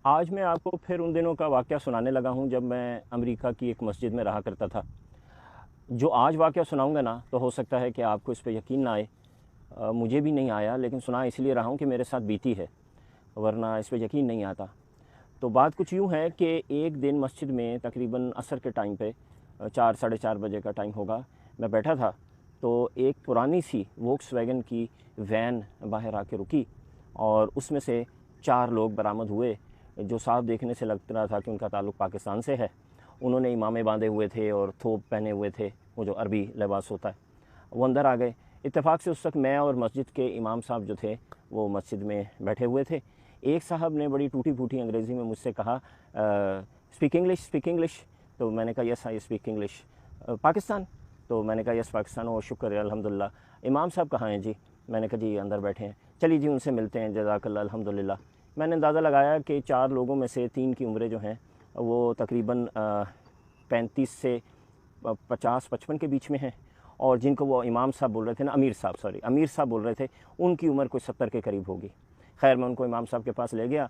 آج میں آپ کو پھر ان دنوں کا واقعہ سنانے لگا ہوں جب میں امریکہ کی ایک مسجد میں رہا کرتا تھا۔ جو آج واقعہ سناؤں گا نا تو ہو سکتا ہے کہ آپ کو اس پہ یقین نہ آئے، مجھے بھی نہیں آیا، لیکن سنا اس لیے رہا ہوں کہ میرے ساتھ بیتی ہے، ورنہ اس پہ یقین نہیں آتا۔ تو بات کچھ یوں ہے کہ ایک دن مسجد میں تقریباً عصر کے ٹائم پہ 4 ساڑھے 4 بجے کا ٹائم ہوگا، میں بیٹھا تھا تو ایک پرانی سی ووکس ویگن کی وین باہر آ کے رکی اور اس میں سے 4 لوگ برآمد ہوئے جو صاف دیکھنے سے لگ رہا تھا کہ ان کا تعلق پاکستان سے ہے۔ انہوں نے امامے باندھے ہوئے تھے اور تھوپ پہنے ہوئے تھے، وہ جو عربی لباس ہوتا ہے۔ وہ اندر آ گئے۔ اتفاق سے اس وقت میں اور مسجد کے امام صاحب جو تھے وہ مسجد میں بیٹھے ہوئے تھے۔ ایک صاحب نے بڑی ٹوٹی پھوٹی انگریزی میں مجھ سے کہا اسپیک انگلش، تو میں نے کہا یس آئی اسپیک انگلش۔ پاکستان؟ تو میں نے کہا یس پاکستان، اور شکر ہے الحمدللہ۔ امام صاحب کہاں ہیں جی؟ میں نے کہا جی اندر بیٹھے ہیں۔ چلیے جی ان سے ملتے ہیں، جزاک اللہ الحمدللہ۔ میں نے اندازہ لگایا کہ 4 لوگوں میں سے 3 کی عمریں جو ہیں وہ تقریباً 35 سے 50-55 کے بیچ میں ہیں، اور جن کو وہ امام صاحب بول رہے تھے نا، امیر صاحب بول رہے تھے، ان کی عمر کوئی 70 کے قریب ہوگی۔ خیر میں ان کو امام صاحب کے پاس لے گیا۔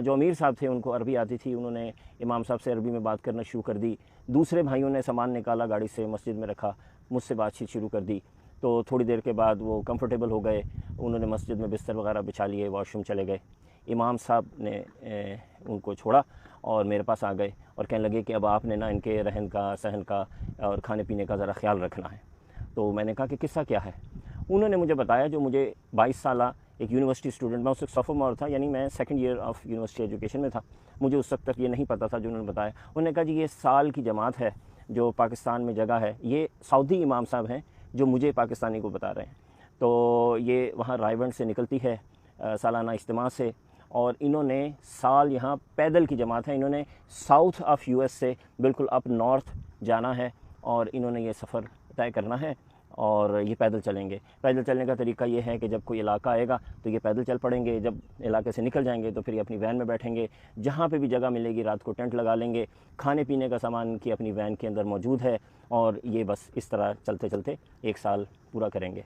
جو امیر صاحب تھے ان کو عربی آتی تھی، انہوں نے امام صاحب سے عربی میں بات کرنا شروع کر دی۔ دوسرے بھائیوں نے سامان نکالا، گاڑی سے مسجد میں رکھا، مجھ سے بات چیت شروع کر دی۔ تو تھوڑی دیر کے بعد وہ کمفرٹیبل ہو گئے، انہوں نے مسجد میں بستر وغیرہ بچھا لیے، واش روم چلے گئے۔ امام صاحب نے ان کو چھوڑا اور میرے پاس آ گئے اور کہنے لگے کہ اب آپ نے نا ان کے رہن کا، صحن کا اور کھانے پینے کا ذرا خیال رکھنا ہے۔ تو میں نے کہا کہ قصہ کیا ہے؟ انہوں نے مجھے بتایا، جو مجھے 22 سالہ ایک یونیورسٹی اسٹوڈنٹ، میں اس وقت سوفومور تھا، یعنی میں 2nd year of university education میں تھا، مجھے اس وقت تک یہ نہیں پتہ تھا جو انہوں نے بتایا۔ انہوں نے کہا جی یہ سال کی جماعت ہے جو پاکستان میں جگہ ہے، یہ سعودی امام صاحب ہیں جو مجھے پاکستانی کو بتا رہے ہیں۔ تو یہ وہاں رائے بنڈ سے نکلتی ہے سالانہ اجتماع سے، اور انہوں نے سال یہاں پیدل کی جماعت ہے، انہوں نے ساؤتھ آف US سے بالکل اپ نارتھ جانا ہے، اور انہوں نے یہ سفر طے کرنا ہے اور یہ پیدل چلیں گے۔ پیدل چلنے کا طریقہ یہ ہے کہ جب کوئی علاقہ آئے گا تو یہ پیدل چل پڑیں گے، جب علاقے سے نکل جائیں گے تو پھر یہ اپنی وین میں بیٹھیں گے، جہاں پہ بھی جگہ ملے گی رات کو ٹینٹ لگا لیں گے، کھانے پینے کا سامان کی اپنی وین کے اندر موجود ہے، اور یہ بس اس طرح چلتے چلتے 1 سال پورا کریں گے۔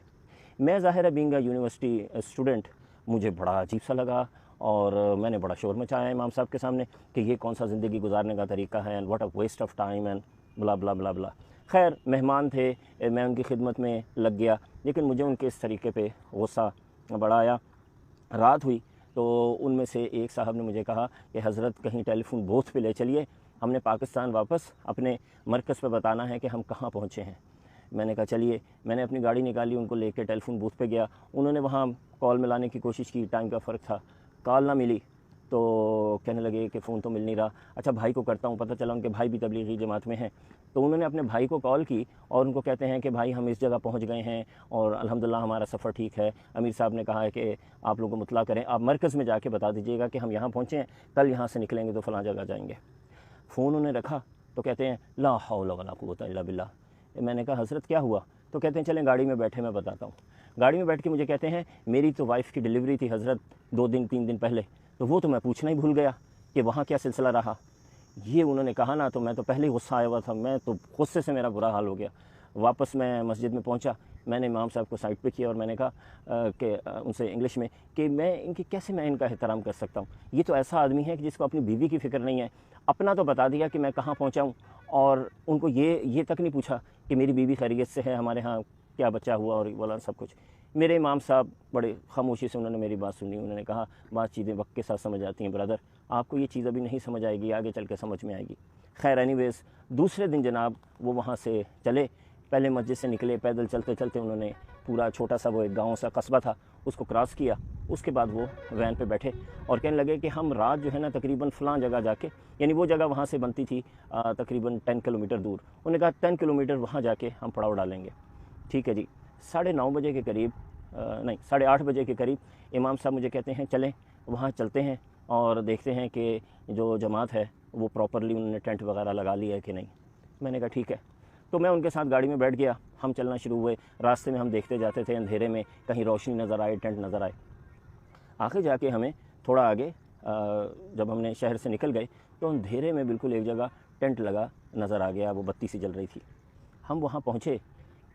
میں ظاہر ہے بینگ اے یونیورسٹی اسٹوڈنٹ، مجھے بڑا عجیب سا لگا، اور میں نے بڑا شور مچایا امام صاحب کے سامنے کہ یہ کون سا زندگی گزارنے کا طریقہ ہے، and what a waste of time and blah blah blah بلا۔ خیر مہمان تھے، میں ان کی خدمت میں لگ گیا، لیکن مجھے ان کے اس طریقے پہ غصہ بڑا آیا۔ رات ہوئی تو ان میں سے ایک صاحب نے مجھے کہا کہ حضرت کہیں ٹیلی فون بوتھ پہ لے چلیے، ہم نے پاکستان واپس اپنے مرکز پہ بتانا ہے کہ ہم کہاں پہنچے ہیں۔ میں نے کہا چلیے، میں نے اپنی گاڑی نکالی، ان کو لے کے ٹیلی فون بوتھ پہ گیا۔ انہوں نے وہاں کال ملانے کی کوشش کی، ٹائم کا فرق تھا، کال نہ ملی، تو کہنے لگے کہ فون تو مل نہیں رہا۔ اچھا بھائی کو کرتا ہوں، پتہ چلا ان کے بھائی بھی تبلیغی جماعت میں ہیں، تو انہوں نے اپنے بھائی کو کال کی اور ان کو کہتے ہیں کہ بھائی ہم اس جگہ پہنچ گئے ہیں اور الحمدللہ ہمارا سفر ٹھیک ہے، امیر صاحب نے کہا ہے کہ آپ لوگوں کو مطلع کریں، آپ مرکز میں جا کے بتا دیجیے گا کہ ہم یہاں پہنچے ہیں، کل یہاں سے نکلیں گے تو فلاں جگہ جائیں گے۔ فون انہوں نے رکھا تو کہتے ہیں لا حول ولا قوت الا باللہ۔ میں نے کہا حضرت کیا ہوا؟ تو کہتے ہیں چلیں گاڑی میں بیٹھے میں بتاتا ہوں۔ گاڑی میں بیٹھ کے مجھے کہتے ہیں میری تو وائف کی ڈیلیوری تھی حضرت 2-3 دن پہلے، تو وہ تو میں پوچھنا ہی بھول گیا کہ وہاں کیا سلسلہ رہا۔ یہ انہوں نے کہا نا تو میں تو پہلے ہی غصہ آیا ہوا تھا، میں تو غصے سے میرا برا حال ہو گیا۔ واپس میں مسجد میں پہنچا، میں نے امام صاحب کو سائڈ پہ کیا اور میں نے کہا کہ ان سے انگلش میں کہ میں ان کا احترام کر سکتا ہوں؟ یہ تو ایسا آدمی ہے کہ جس کو اپنی بیوی کی فکر نہیں ہے، اپنا تو بتا دیا کہ میں کہاں پہنچا ہوں، اور ان کو یہ تک نہیں پوچھا کہ میری بیوی خیریت سے ہے، ہمارے ہاں کیا بچہ ہوا اور والا سب کچھ۔ میرے امام صاحب بڑے خاموشی سے انہوں نے میری بات سنی، انہوں نے کہا بات چیزیں وقت کے ساتھ سمجھ آتی ہیں برادر، آپ کو یہ چیز ابھی نہیں سمجھ آئے گی، آگے چل کے سمجھ میں آئے گی۔ خیر اینی ویز دوسرے دن جناب وہ وہاں سے چلے، پہلے مسجد سے نکلے، پیدل چلتے چلتے انہوں نے پورا چھوٹا سا وہ ایک گاؤں سا قصبہ تھا اس کو کراس کیا، اس کے بعد وہ وین پہ بیٹھے اور کہنے لگے کہ ہم رات جو ہے نا تقریباً فلاں جگہ جا کے، یعنی وہ جگہ وہاں سے بنتی تھی تقریباً 10 کلومیٹر دور، انہوں نے کہا 10 کلومیٹر وہاں جا کے ہم پڑاؤ ڈالیں گے۔ ٹھیک ہے جی، 9:30 بجے کے قریب، نہیں 8:30 بجے کے قریب امام صاحب مجھے کہتے ہیں چلیں وہاں چلتے ہیں اور دیکھتے ہیں کہ جو جماعت ہے وہ پراپرلی انہوں نے ٹینٹ وغیرہ لگا لی ہے کہ نہیں۔ میں نے کہا ٹھیک ہے، تو میں ان کے ساتھ گاڑی میں بیٹھ گیا، ہم چلنا شروع ہوئے، راستے میں ہم دیکھتے جاتے تھے اندھیرے میں، کہیں روشنی نظر آئے، ٹینٹ نظر آئے۔ آخر جا کے ہمیں تھوڑا آگے جب ہم نے شہر سے نکل گئے تو اندھیرے میں بالکل ایک جگہ ٹینٹ لگا نظر آ گیا، وہ بتی سی جل رہی تھی۔ ہم وہاں پہنچے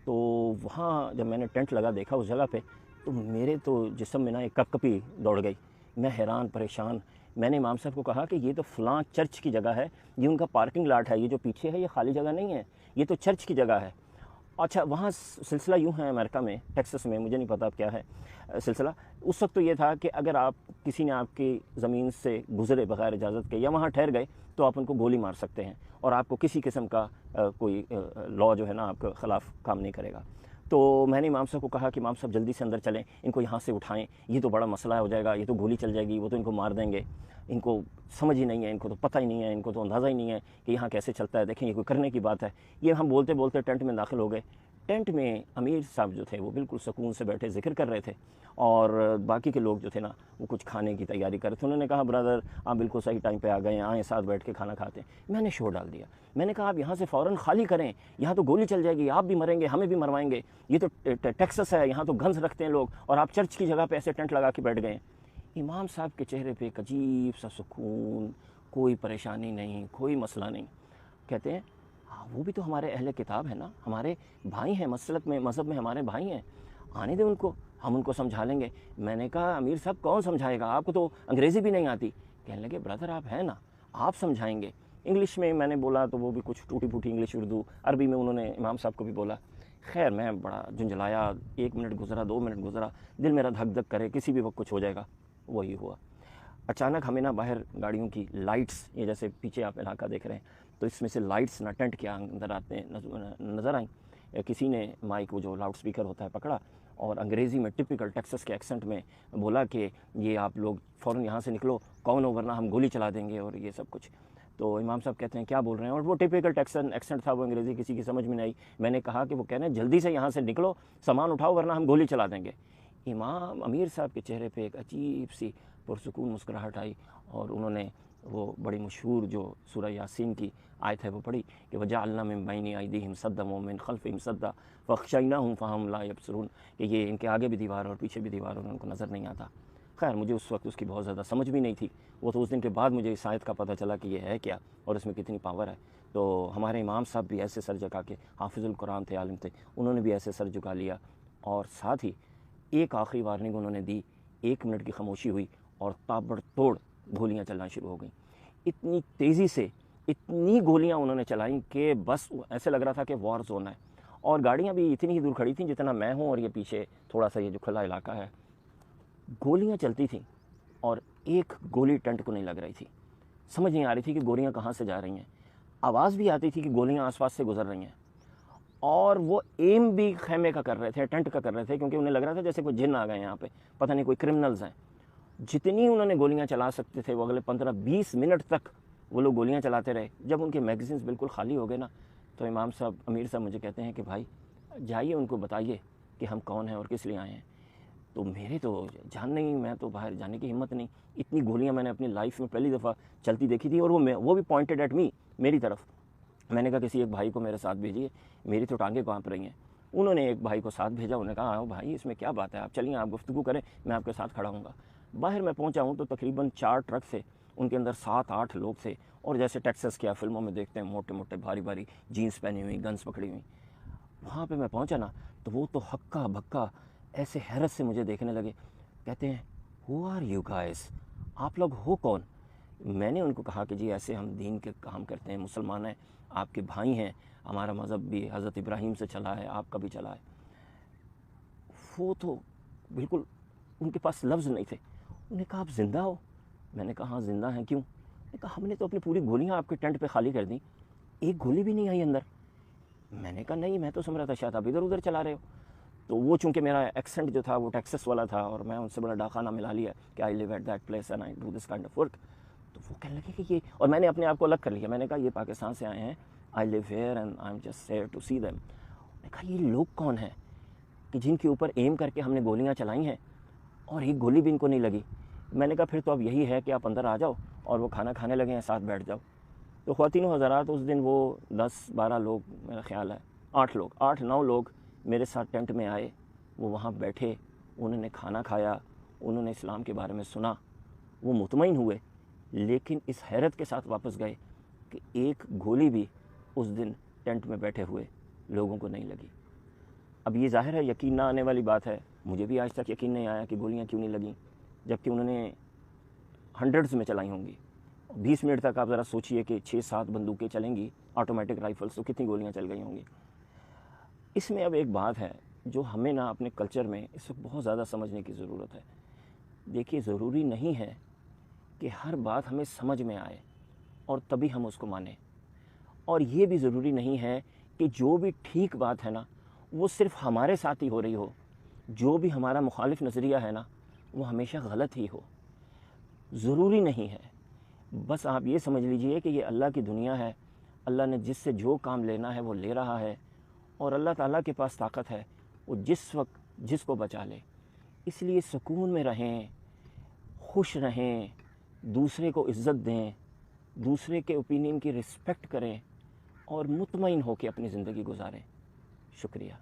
تو وہاں جب میں نے ٹینٹ لگا دیکھا اس جگہ پہ، تو میرے تو جسم میں نا ایک کپ کپی دوڑ گئی میں حیران پریشان. میں نے امام صاحب کو کہا کہ یہ تو فلاں چرچ کی جگہ ہے, یہ ان کا پارکنگ لاٹ ہے, یہ جو پیچھے ہے یہ خالی جگہ نہیں ہے, یہ تو چرچ کی جگہ ہے. اچھا وہاں سلسلہ یوں ہے امریکہ میں, ٹیکسس میں, مجھے نہیں پتا اب کیا ہے سلسلہ. اس وقت تو یہ تھا کہ اگر آپ کسی نے آپ کی زمین سے گزرے بغیر اجازت کے یا وہاں ٹھہر گئے تو آپ ان کو گولی مار سکتے ہیں, اور آپ کو کسی قسم کا کوئی لا جو ہے نا آپ کے خلاف کام نہیں کرے گا. تو میں نے امام صاحب کو کہا کہ امام صاحب جلدی سے اندر چلیں, ان کو یہاں سے اٹھائیں, یہ تو بڑا مسئلہ ہو جائے گا, یہ تو گولی چل جائے گی, وہ تو ان کو مار دیں گے, ان کو سمجھ ہی نہیں ہے, ان کو تو پتہ ہی نہیں ہے, ان کو تو اندازہ ہی نہیں ہے کہ یہاں کیسے چلتا ہے, دیکھیں یہ کوئی کرنے کی بات ہے. یہ ہم بولتے بولتے ٹینٹ میں داخل ہو گئے. ٹینٹ میں امیر صاحب جو تھے وہ بالکل سکون سے بیٹھے ذکر کر رہے تھے, اور باقی کے لوگ جو تھے نا وہ کچھ کھانے کی تیاری کر رہے تھے. انہوں نے کہا برادر آپ بالکل صحیح ٹائم پہ آ گئے ہیں, آئیں ساتھ بیٹھ کے کھانا کھاتے ہیں. میں نے شور ڈال دیا, میں نے کہا آپ یہاں سے فوراً خالی کریں, یہاں تو گولی چل جائے گی, آپ بھی مریں گے, ہمیں بھی مروائیں گے, یہ تو ٹیکسس ہے, یہاں تو گنز رکھتے ہیں لوگ, اور آپ چرچ کی جگہ پہ ایسے ٹینٹ لگا کے بیٹھ گئے ہیں. امام صاحب کے چہرے پہ ایک عجیب سا سکون, کوئی پریشانی نہیں, کوئی مسئلہ نہیں. کہتے ہیں وہ بھی تو ہمارے اہل کتاب ہیں نا, ہمارے بھائی ہیں, مسلک میں مذہب میں ہمارے بھائی ہیں, آنے دیں ان کو, ہم ان کو سمجھا لیں گے. میں نے کہا امیر صاحب کون سمجھائے گا, آپ کو تو انگریزی بھی نہیں آتی. کہنے لگے برادر آپ ہیں نا, آپ سمجھائیں گے. انگلش میں میں نے بولا تو وہ بھی کچھ ٹوٹی پھوٹی انگلش, اردو, عربی میں انہوں نے امام صاحب کو بھی بولا. خیر میں بڑا جنجلایا, 1 منٹ گزرا, 2 منٹ گزرا, دل میرا دھک دھک کرے کسی بھی وقت کچھ ہو جائے گا. وہی ہوا. اچانک ہمیں نا باہر گاڑیوں کی لائٹس, یہ جیسے پیچھے آپ علاقہ دیکھ رہے ہیں تو اس میں سے لائٹس نا ٹینٹ کے اندر آتے ہیں نظر آئیں. کسی نے مائک, وہ جو لاؤڈ سپیکر ہوتا ہے, پکڑا اور انگریزی میں ٹپیکل ٹیکسس کے ایکسنٹ میں بولا کہ یہ آپ لوگ فوراً یہاں سے نکلو, کون ہو ورنہ ہم گولی چلا دیں گے, اور یہ سب کچھ. تو امام صاحب کہتے ہیں کیا بول رہے ہیں, اور وہ ٹپیکل ایکسنٹ تھا, وہ انگریزی کسی کی سمجھ میں نہیں آئی. میں نے کہا کہ وہ کہہ رہے ہیں جلدی سے یہاں سے نکلو, سامان اٹھاؤ ورنہ ہم گولی چلا دیں گے. امام امیر صاحب کے چہرے پہ ایک عجیب سی پرسکون مسکراہٹ آئی, اور انہوں نے وہ بڑی مشہور جو سورہ یاسین کی آیت ہے وہ پڑھی کہ وَجَعَلْنَا مِن بَيْنِ أَيْدِيهِمْ سَدًّا وَمِن خَلْفِهِمْ سَدًّا فَأَغْشَيْنَاهُمْ فَهُمْ لَا يَبْصِرُونَ, کہ یہ ان کے آگے بھی دیوار اور پیچھے بھی دیوار, اور ان کو نظر نہیں آتا. خیر مجھے اس وقت اس کی بہت زیادہ سمجھ بھی نہیں تھی, وہ تو اس دن کے بعد مجھے اس آیت کا پتہ چلا کہ یہ ہے کیا اور اس میں کتنی پاور ہے. تو ہمارے امام صاحب بھی ایسے سر جھکا کے, حافظ القرآن تھے, عالم تھے, انہوں نے بھی ایسے سر جھکا لیا, اور ساتھ ہی ایک آخری وارننگ انہوں نے دی. 1 منٹ کی خاموشی ہوئی اور تابڑ توڑ گولیاں چلنا شروع ہو گئیں. اتنی تیزی سے اتنی گولیاں انہوں نے چلائیں کہ بس ایسے لگ رہا تھا کہ وار زون ہے, اور گاڑیاں بھی اتنی ہی دور کھڑی تھیں جتنا میں ہوں, اور یہ پیچھے تھوڑا سا یہ جو کھلا علاقہ ہے. گولیاں چلتی تھیں اور ایک گولی ٹینٹ کو نہیں لگ رہی تھی. سمجھ نہیں آ رہی تھی کہ گولیاں کہاں سے جا رہی ہیں. آواز بھی آتی تھی کہ گولیاں آس پاس سے گزر رہی ہیں, اور وہ ایم بھی خیمے کا کر رہے تھے, ٹینٹ کا کر رہے تھے, کیونکہ انہیں لگ رہا تھا جیسے کوئی جن آ گئے یہاں پہ, پتہ نہیں کوئی کرمنلز ہیں. جتنی انہوں نے گولیاں چلا سکتے تھے وہ اگلے 15-20 منٹ تک وہ لوگ گولیاں چلاتے رہے. جب ان کے میگزینز بالکل خالی ہو گئے نا, تو امام صاحب, امیر صاحب مجھے کہتے ہیں کہ بھائی جائیے ان کو بتائیے کہ ہم کون ہیں اور کس لیے آئے ہیں. تو میرے تو جان نہیں, میں تو باہر جانے کی ہمت نہیں. اتنی گولیاں میں نے اپنی لائف میں پہلی دفعہ چلتی دیکھی تھی, اور وہ بھی پوائنٹڈ ایٹ می, میری طرف. میں نے کہا کسی ایک بھائی کو میرے ساتھ بھیجیے, میری تو ٹانگیں کانپ رہی ہیں. انہوں نے ایک بھائی کو ساتھ بھیجا, انہوں نے کہا آؤ بھائی اس میں کیا بات ہے, آپ چلیے آپ گفتگو کریں, میں آپ کے ساتھ کھڑا ہوں گا. باہر میں پہنچا ہوں تو تقریباً 4 ٹرک تھے, ان کے اندر 7-8 لوگ تھے, اور جیسے ٹیکسس کیا فلموں میں دیکھتے ہیں, موٹے موٹے بھاری بھاری جینس پہنی ہوئی, گنز پکڑی ہوئی. وہاں پہ میں پہنچا نا تو وہ تو ہکا بھکا ایسے حیرت سے مجھے دیکھنے لگے. کہتے ہیں ہو آر یو گائز, آپ لوگ ہو کون. میں نے ان کو کہا کہ جی ایسے ہم دین کے کام کرتے ہیں, مسلمان ہیں, آپ کے بھائی ہیں, ہمارا مذہب بھی حضرت ابراہیم سے چلا ہے, آپ کا بھی چلا ہے. وہ تو بالکل ان کے پاس لفظ نہیں تھے. انہوں نے کہا آپ زندہ ہو. میں نے کہا ہاں زندہ ہیں, کیوں. میں نے کہا ہم نے تو اپنی پوری گولیاں آپ کے ٹینٹ پہ خالی کر دیں, ایک گولی بھی نہیں آئی اندر. میں نے کہا نہیں, میں تو سمجھ رہا تھا شاید آپ ادھر ادھر چلا رہے ہو. تو وہ چونکہ میرا ایکسنٹ جو تھا وہ ٹیکسس والا تھا, اور میں ان سے بڑا ڈاکانہ ملا لیا کہ I live at that place and I do this kind of work. تو وہ کہنے لگے کہ یہ, اور میں نے اپنے آپ کو الگ کر لیا. میں نے کہا یہ پاکستان سے آئے ہیں, I live here and I am just here to see them. میں نے کہا یہ لوگ کون ہیں کہ جن کے اوپر ایم کر کے ہم نے گولیاں چلائی ہیں, اور ایک گولی بھی ان کو نہیں لگی. میں نے کہا پھر تو اب یہی ہے کہ آپ اندر آ جاؤ اور وہ کھانا کھانے لگے ہیں, ساتھ بیٹھ جاؤ. تو خواتین و حضرات, اس دن وہ 10-12 لوگ, میرا خیال ہے 8-9 لوگ میرے ساتھ ٹینٹ میں آئے. وہ وہاں بیٹھے, انہوں نے کھانا کھایا, انہوں نے اسلام کے بارے میں سنا, وہ مطمئن ہوئے, لیکن اس حیرت کے ساتھ واپس گئے کہ ایک گولی بھی اس دن ٹینٹ میں بیٹھے ہوئے لوگوں کو نہیں لگی. اب یہ ظاہر ہے یقین نہ آنے والی بات ہے, مجھے بھی آج تک یقین نہیں آیا کہ گولیاں کیوں نہیں لگیں, جبکہ انہوں نے ہنڈریڈز میں چلائی ہوں گی. 20 منٹ تک آپ ذرا سوچئے کہ 6-7 بندوقیں چلیں گی آٹومیٹک رائفلس، تو کتنی گولیاں چل گئی ہوں گی. اس میں اب ایک بات ہے جو ہمیں نا اپنے کلچر میں اس وقت بہت زیادہ سمجھنے کی ضرورت ہے. دیکھیے ضروری نہیں ہے کہ ہر بات ہمیں سمجھ میں آئے اور تبھی ہم اس کو مانیں، اور یہ بھی ضروری نہیں ہے کہ جو بھی ٹھیک بات ہے نا وہ صرف ہمارے ساتھ ہی ہو رہی ہو، جو بھی ہمارا مخالف نظریہ ہے نا وہ ہمیشہ غلط ہی ہو. ضروری نہیں ہے. بس آپ یہ سمجھ لیجئے کہ یہ اللہ کی دنیا ہے، اللہ نے جس سے جو کام لینا ہے وہ لے رہا ہے، اور اللہ تعالیٰ کے پاس طاقت ہے وہ جس وقت جس کو بچا لے. اس لیے سکون میں رہیں، خوش رہیں، دوسرے کو عزت دیں، دوسرے کے اوپینین کی رسپیکٹ کریں، اور مطمئن ہو کے اپنی زندگی گزاریں. شکریہ.